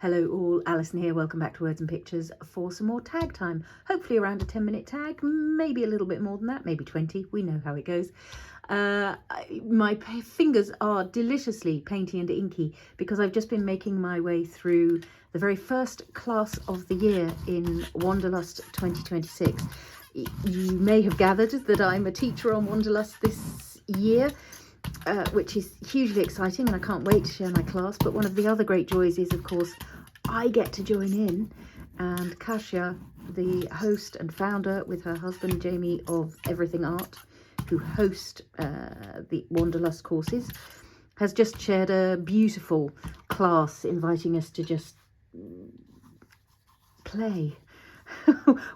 Hello all, Alison here, welcome back to Words and Pictures for some more tag time. Hopefully around a 10-minute tag, maybe a little bit more than that, maybe 20, we know how it goes. My fingers are deliciously painty and inky because I've just been making my way through the very first class of the year in Wanderlust 2026. You may have gathered that I'm a teacher on Wanderlust this year. Which is hugely exciting and I can't wait to share my class, but one of the other great joys is, of course, I get to join in, and Kasia, the host and founder with her husband Jamie of Everything Art, who host the Wanderlust courses, has just shared a beautiful class inviting us to just play,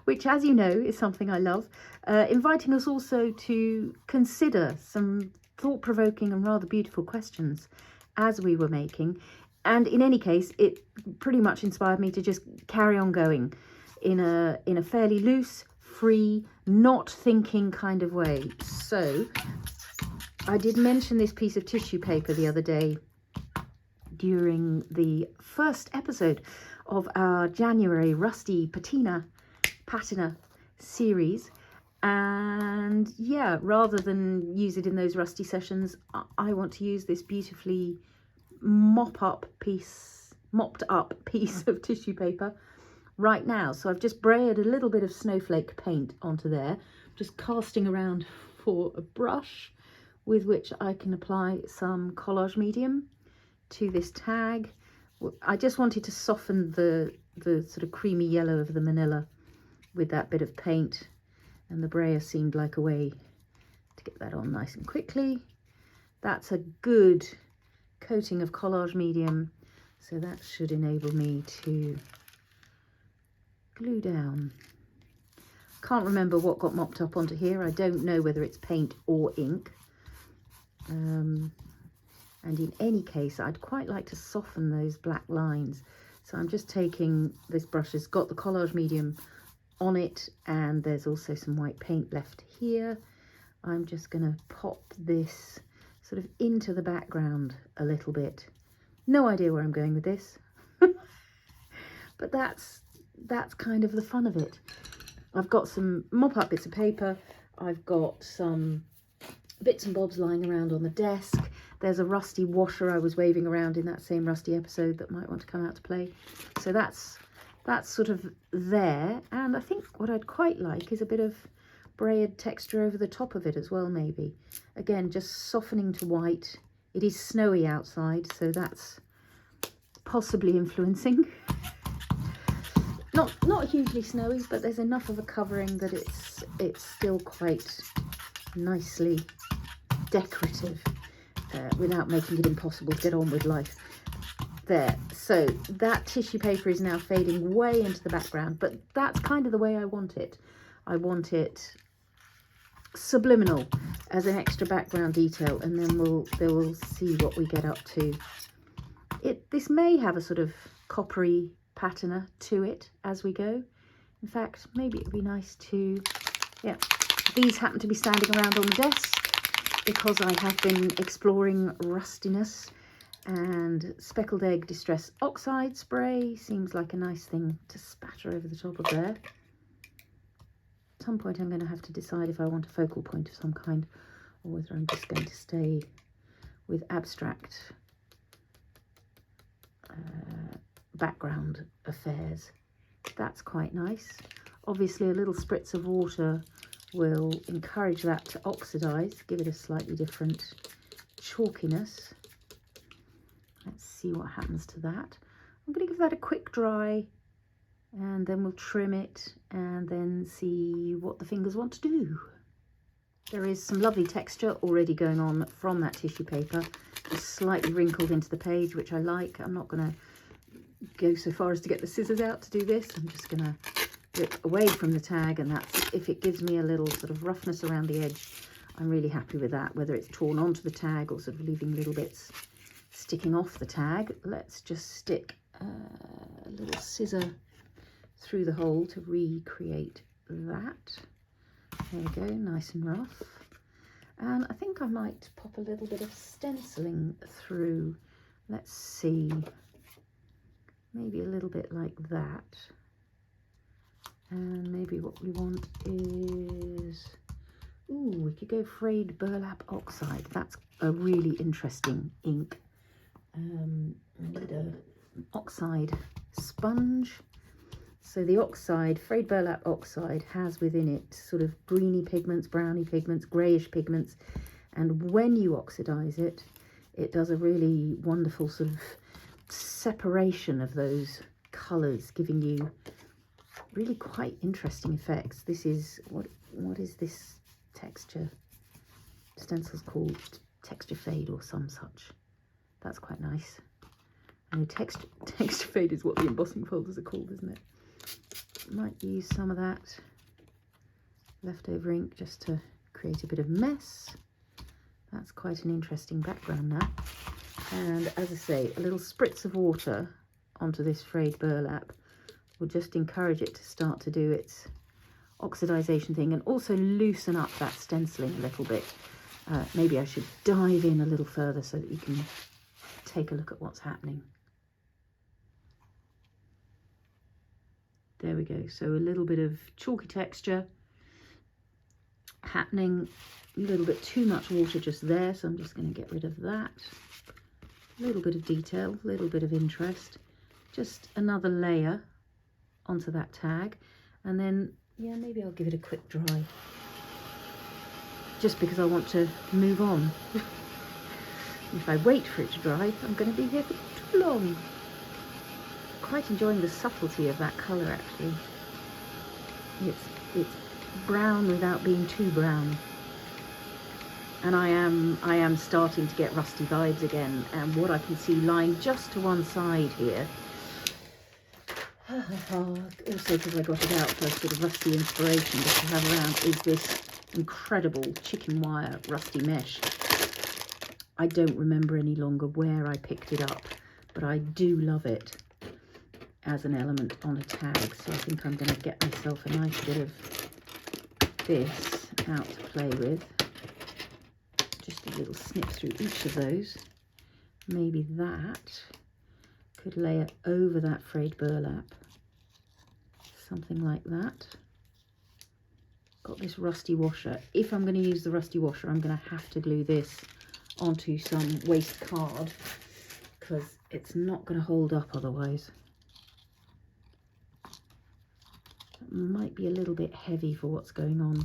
which, as you know, is something I love, inviting us also to consider some thought-provoking and rather beautiful questions as we were making. And in any case, it pretty much inspired me to just carry on going in a fairly loose, free, not thinking kind of way. So I did mention this piece of tissue paper the other day during the first episode of our January Rusty Patina series. And yeah, rather than use it in those rusty sessions, I want to use this beautifully mopped up piece of tissue paper right now. So I've just brayered a little bit of Snowflake paint onto there, just casting around for a brush with which I can apply some collage medium to this tag. I just wanted to soften the sort of creamy yellow of the manila with that bit of paint. And the brayer seemed like a way to get that on nice and quickly. That's a good coating of collage medium, so that should enable me to glue down. Can't remember what got mopped up onto here. I don't know whether it's paint or ink. And in any case, I'd quite like to soften those black lines. So I'm just taking this brush, it's got the collage medium on it, and there's also some white paint left here. I'm just going to pop this sort of into the background a little bit. No idea where I'm going with this, but that's kind of the fun of it. I've got some mop-up bits of paper, I've got some bits and bobs lying around on the desk. There's a rusty washer I was waving around in that same rusty episode that might want to come out to play. So that's sort of there, and I think what I'd quite like is a bit of brayered texture over the top of it as well, maybe. Again, just softening to white. It is snowy outside, so that's possibly influencing. Not hugely snowy, but there's enough of a covering that it's still quite nicely decorative without making it impossible to get on with life. There, so that tissue paper is now fading way into the background, but that's kind of the way I want it. I want it subliminal as an extra background detail, and then we'll see what we get up to. This may have a sort of coppery patina to it as we go. In fact, maybe it'd be nice to, yeah, these happen to be standing around on the desk because I have been exploring rustiness, and Speckled Egg Distress Oxide spray seems like a nice thing to spatter over the top of there. At some point I'm going to have to decide if I want a focal point of some kind, or whether I'm just going to stay with abstract background affairs. That's quite nice. Obviously a little spritz of water will encourage that to oxidize, give it a slightly different chalkiness. Let's see what happens to that. I'm going to give that a quick dry, and then we'll trim it and then see what the fingers want to do. There is some lovely texture already going on from that tissue paper. It's slightly wrinkled into the page, which I like. I'm not going to go so far as to get the scissors out to do this. I'm just going to rip away from the tag, and that's, if it gives me a little sort of roughness around the edge, I'm really happy with that, whether it's torn onto the tag or sort of leaving little bits sticking off the tag. Let's just stick a little scissor through the hole to recreate that. There we go, nice and rough. And I think I might pop a little bit of stenciling through. Let's see. maybe a little bit like that. And maybe what we want is, ooh, we could go Frayed Burlap Oxide. That's a really interesting ink. I need an Oxide sponge. So the Oxide, Frayed Burlap Oxide, has within it sort of greeny pigments, browny pigments, greyish pigments. And when you oxidize it, it does a really wonderful sort of separation of those colours, giving you really quite interesting effects. This is, what is this texture? Stencil's called texture fade or some such. That's quite nice. I know texture fade is what the embossing folders are called, isn't it? Might use some of that leftover ink just to create a bit of mess. That's quite an interesting background now. And as I say, a little spritz of water onto this frayed burlap will just encourage it to start to do its oxidization thing and also loosen up that stenciling a little bit. Maybe I should dive in a little further so that you can take a look at what's happening. There we go. So a little bit of chalky texture happening, a little bit too much water just there, so I'm just going to get rid of that. A little bit of detail, a little bit of interest, just another layer onto that tag, and then yeah, maybe I'll give it a quick dry just because I want to move on. If I wait for it to dry, I'm going to be here for too long. Quite enjoying the subtlety of that colour actually. It's brown without being too brown. And I am starting to get rusty vibes again, and what I can see lying just to one side here, also because I got it out for sort of rusty inspiration just to have around, is this incredible chicken wire rusty mesh. I don't remember any longer where I picked it up, but I do love it as an element on a tag, so I think I'm going to get myself a nice bit of this out to play with. Just a little snip through each of those. Maybe that could layer over that frayed burlap, something like that. Got this rusty washer. If I'm going to use the rusty washer, I'm going to have to glue this onto some waste card because it's not going to hold up otherwise. It might be a little bit heavy for what's going on,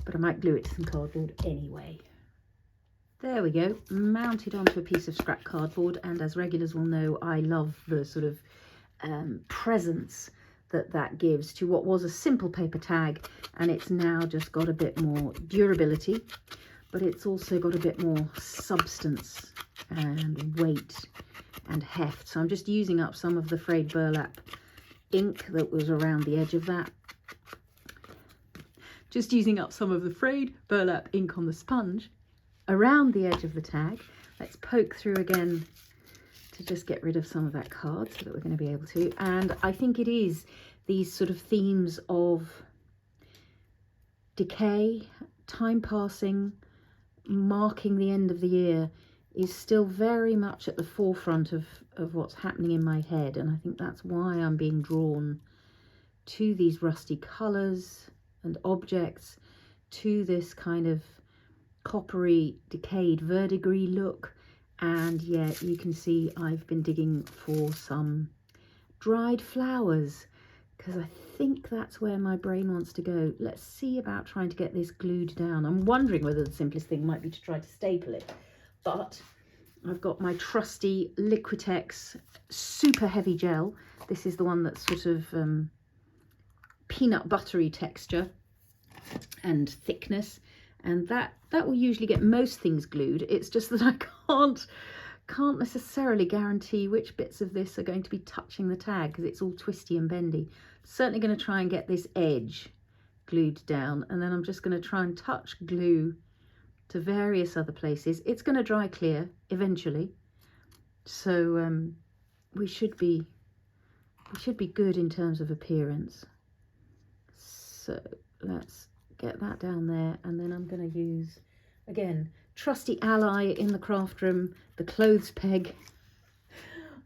but I might glue it to some cardboard anyway. There we go, mounted onto a piece of scrap cardboard, and as regulars will know, I love the sort of presence that gives to what was a simple paper tag, and it's now just got a bit more durability, but it's also got a bit more substance and weight and heft. So I'm just using up some of the frayed burlap ink that was around the edge of that. Just using up some of the frayed burlap ink on the sponge around the edge of the tag. Let's poke through again to just get rid of some of that card so that we're going to be able to. And I think it is these sort of themes of decay, time passing, marking the end of the year is still very much at the forefront of what's happening in my head. And I think that's why I'm being drawn to these rusty colours and objects, to this kind of coppery, decayed, verdigris look. And yeah, you can see I've been digging for some dried flowers because I think that's where my brain wants to go. Let's see about trying to get this glued down. I'm wondering whether the simplest thing might be to try to staple it, but I've got my trusty Liquitex super heavy gel. This is the one that's sort of peanut buttery texture and thickness, and that will usually get most things glued. It's just that I can't necessarily guarantee which bits of this are going to be touching the tag because it's all twisty and bendy. Certainly going to try and get this edge glued down, and then I'm just going to try and touch glue to various other places. It's going to dry clear eventually, so we should be good in terms of appearance. So let's get that down there, and then I'm going to use, again, trusty ally in the craft room, the clothes peg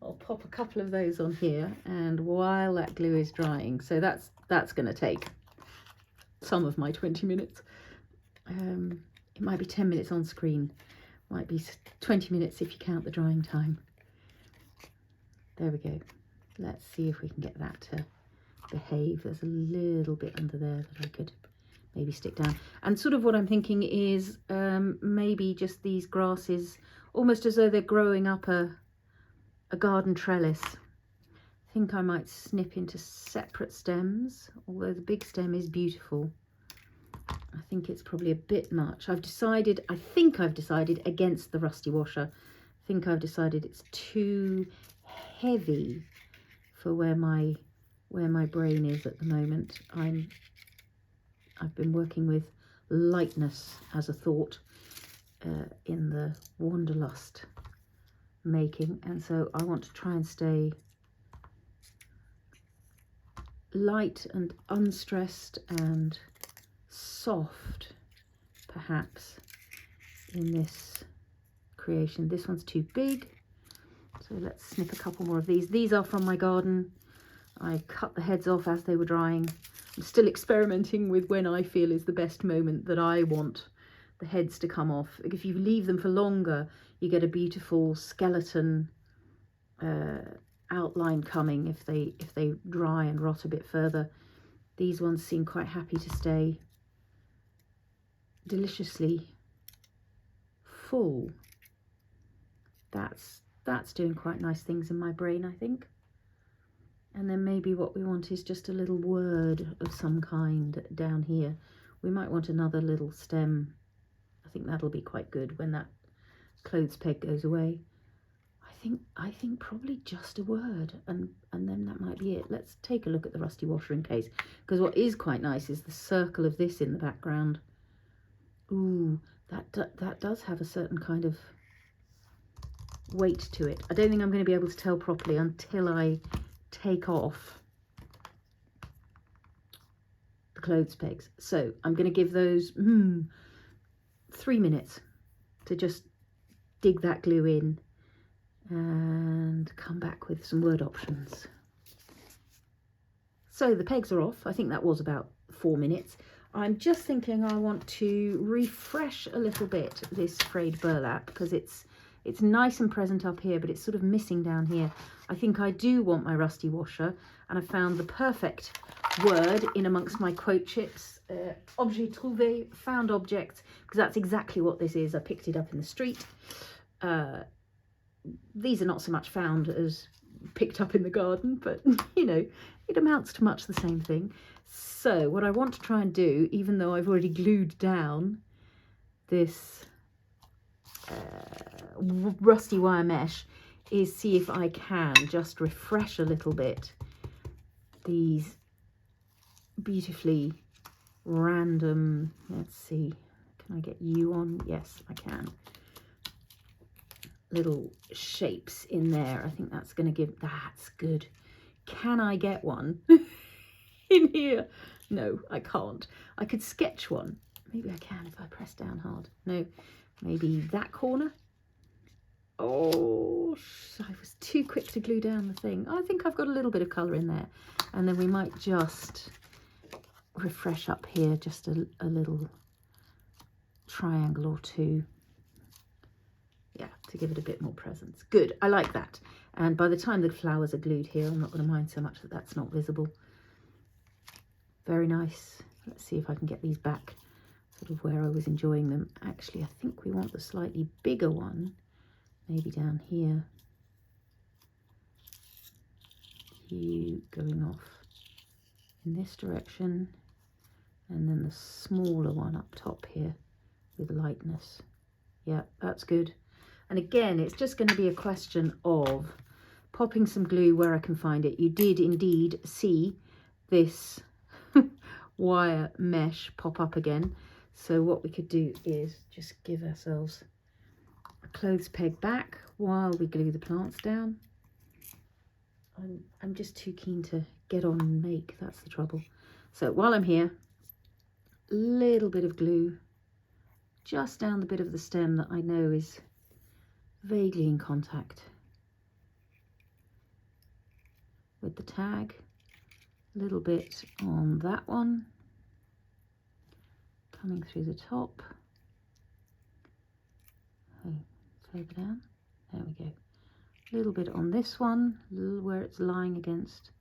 I'll pop a couple of those on here, and while that glue is drying, so that's going to take some of my 20 minutes. It might be 10 minutes on screen, might be 20 minutes if you count the drying time. There we go. Let's see if we can get that to behave. There's a little bit under there that I could maybe stick down. And sort of what I'm thinking is maybe just these grasses, almost as though they're growing up a garden trellis. I think I might snip into separate stems, although the big stem is beautiful. I think it's probably a bit much. I think I've decided against the rusty washer. I think I've decided it's too heavy for where my brain is at the moment. I've been working with lightness as a thought in the wanderlust making, and so I want to try and stay light and unstressed and soft perhaps in this creation. This one's too big, so let's snip a couple more of these. These are from my garden. I cut the heads off as they were drying. I'm still experimenting with when I feel is the best moment that I want the heads to come off. If you leave them for longer, you get a beautiful skeleton outline coming if they dry and rot a bit further. These ones seem quite happy to stay deliciously full. That's doing quite nice things in my brain, I think. And then maybe what we want is just a little word of some kind down here. We might want another little stem. I think that'll be quite good when that clothes peg goes away. I think probably just a word, and then that might be it. Let's take a look at the rusty washer in case, because what is quite nice is the circle of this in the background. Ooh, that does have a certain kind of weight to it. I don't think I'm going to be able to tell properly until I take off the clothes pegs. So I'm going to give those 3 minutes to just dig that glue in and come back with some word options. So the pegs are off. I think that was about 4 minutes. I'm just thinking I want to refresh a little bit this frayed burlap, because it's nice and present up here, but it's sort of missing down here. I think I do want my rusty washer, and I found the perfect word in amongst my quote chips. Objet trouvé, found object, because that's exactly what this is. I picked it up in the street. These are not so much found as picked up in the garden, but you know, it amounts to much the same thing. So what I want to try and do, even though I've already glued down this rusty wire mesh, is see if I can just refresh a little bit these beautifully random, let's see, can I get you on? Yes, I can. Little shapes in there. I think that's going to give, that's good. Can I get one in here? No, I can't. I could sketch one. Maybe I can if I press down hard. No, maybe that corner. Oh, I was too quick to glue down the thing. I think I've got a little bit of colour in there. And then we might just refresh up here, just a little triangle or two. Yeah, to give it a bit more presence. Good, I like that. And by the time the flowers are glued here, I'm not going to mind so much that that's not visible. Very nice. Let's see if I can get these back sort of where I was enjoying them. Actually, I think we want the slightly bigger one, maybe down here. You going off in this direction, and then the smaller one up top here with lightness. Yeah, that's good. And again, it's just going to be a question of popping some glue where I can find it. You did indeed see this wire mesh pop up again. So what we could do is just give ourselves a clothes peg back while we glue the plants down. I'm just too keen to get on and make, that's the trouble. So while I'm here, a little bit of glue just down the bit of the stem that I know is vaguely in contact with the tag, a little bit on that one, coming through the top. Okay, further down, there we go. A little bit on this one, where it's lying against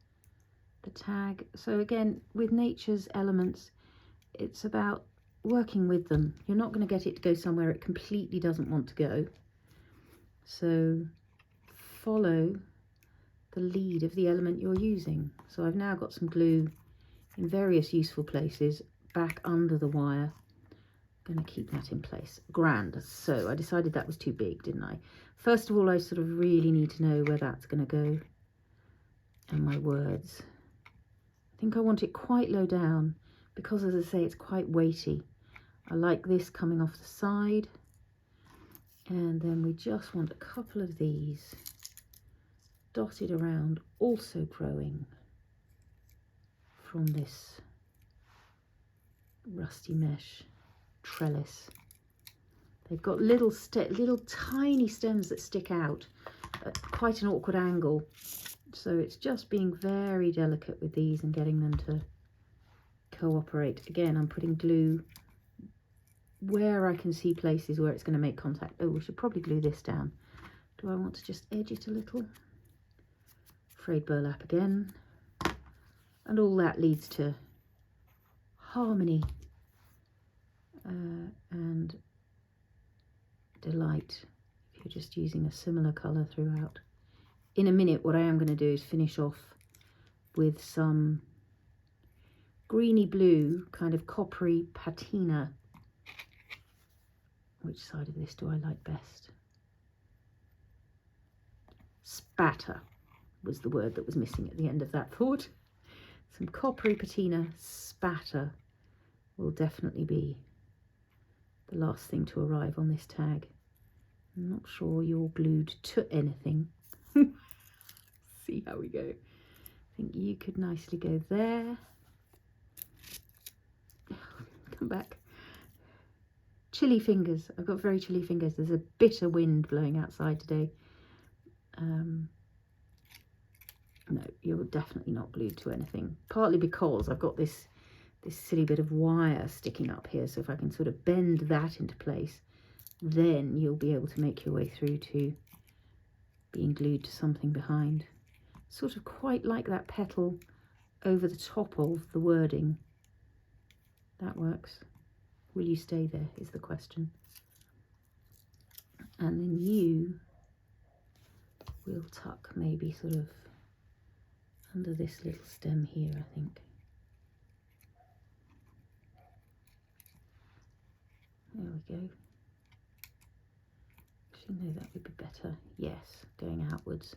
the tag. So again, with nature's elements, it's about working with them. You're not going to get it to go somewhere it completely doesn't want to go. So follow the lead of the element you're using. So I've now got some glue in various useful places back under the wire. I'm going to keep that in place. Grand. So I decided that was too big, didn't I? First of all, I sort of really need to know where that's going to go. And my words. I think I want it quite low down because, as I say, it's quite weighty. I like this coming off the side. And then we just want a couple of these dotted around, also growing from this rusty mesh trellis. They've got little tiny stems that stick out at quite an awkward angle. So it's just being very delicate with these and getting them to cooperate. Again, I'm putting glue where I can see places where it's going to make contact. Oh, we should probably glue this down. Do I want to just edge it a little? Frayed burlap again. And all that leads to harmony and delight if you're just using a similar colour throughout. In a minute, what I am going to do is finish off with some greeny blue, kind of coppery patina. Which side of this do I like best? Spatter was the word that was missing at the end of that thought. Some coppery patina spatter will definitely be the last thing to arrive on this tag. I'm not sure you're glued to anything. See how we go. I think you could nicely go there. Come back. Chilly fingers. I've got very chilly fingers. There's a bitter wind blowing outside today. No, you're definitely not glued to anything. Partly because I've got this silly bit of wire sticking up here. So if I can sort of bend that into place, then you'll be able to make your way through to being glued to something behind. Sort of quite like that petal over the top of the wording. That works. Will you stay there is the question. And then you will tuck maybe sort of under this little stem here, I think. There we go. Actually, no, that would be better. Yes, going outwards.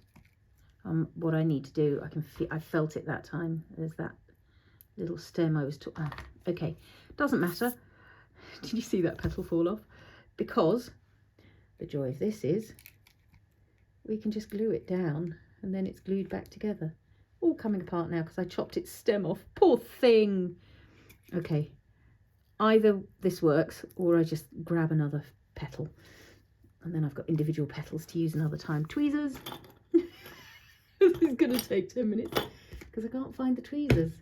What I need to do, I felt it that time. There's that little stem I was talking. Okay, doesn't matter. Did you see that petal fall off? Because the joy of this is we can just glue it down and then it's glued back together. All coming apart now because I chopped its stem off. Poor thing. Okay, either this works or I just grab another petal and then I've got individual petals to use another time. Tweezers. This is going to take 10 minutes because I can't find the tweezers.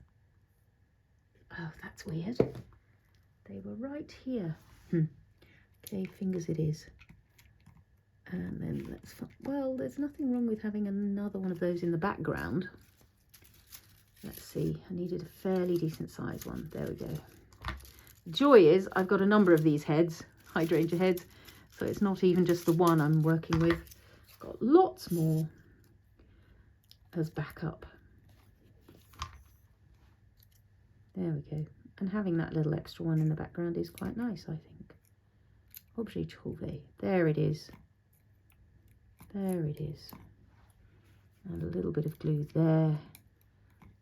Oh, that's weird. They were right here. Okay, fingers it is. And then let's find, well, there's nothing wrong with having another one of those in the background. Let's see, I needed a fairly decent size one. There we go. The joy is I've got a number of these heads, hydrangea heads, so it's not even just the one I'm working with. I've got lots more as backup. There we go. And having that little extra one in the background is quite nice, I think. Objet trouvé. There it is. There it is. And a little bit of glue there.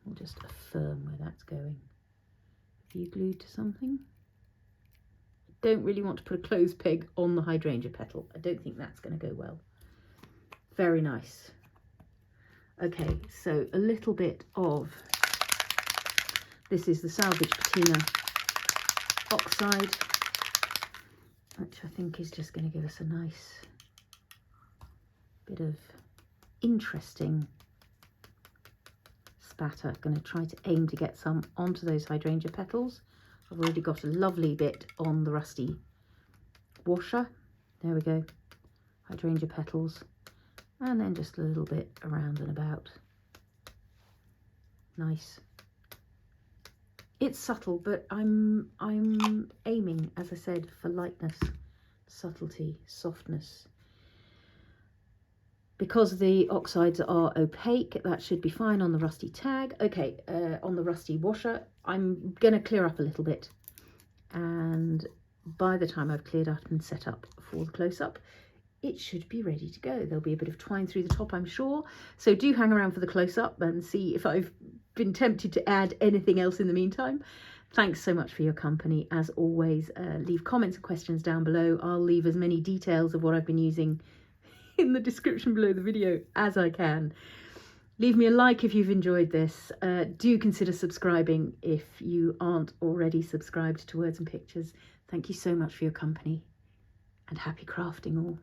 We'll just affirm where that's going. Have you glued to something? I don't really want to put a clothes peg on the hydrangea petal. I don't think that's going to go well. Very nice. Okay, so a little bit of, this is the Salvaged Patina Oxide, which I think is just going to give us a nice bit of interesting spatter. Going to try to aim to get some onto those hydrangea petals. I've already got a lovely bit on the rusty washer. There we go, hydrangea petals, and then just a little bit around and about. Nice. It's subtle, but I'm aiming, as I said, for lightness, subtlety, softness. Because the oxides are opaque, that should be fine on the rusty tag. Okay, on the rusty washer, I'm going to clear up a little bit. And by the time I've cleared up and set up for the close-up, it should be ready to go. There'll be a bit of twine through the top, I'm sure. So do hang around for the close-up and see if I've been tempted to add anything else in the meantime. Thanks so much for your company. As always, leave comments and questions down below. I'll leave as many details of what I've been using in the description below the video as I can. Leave me a like if you've enjoyed this. Do consider subscribing if you aren't already subscribed to Words and Pictures. Thank you so much for your company, and happy crafting all.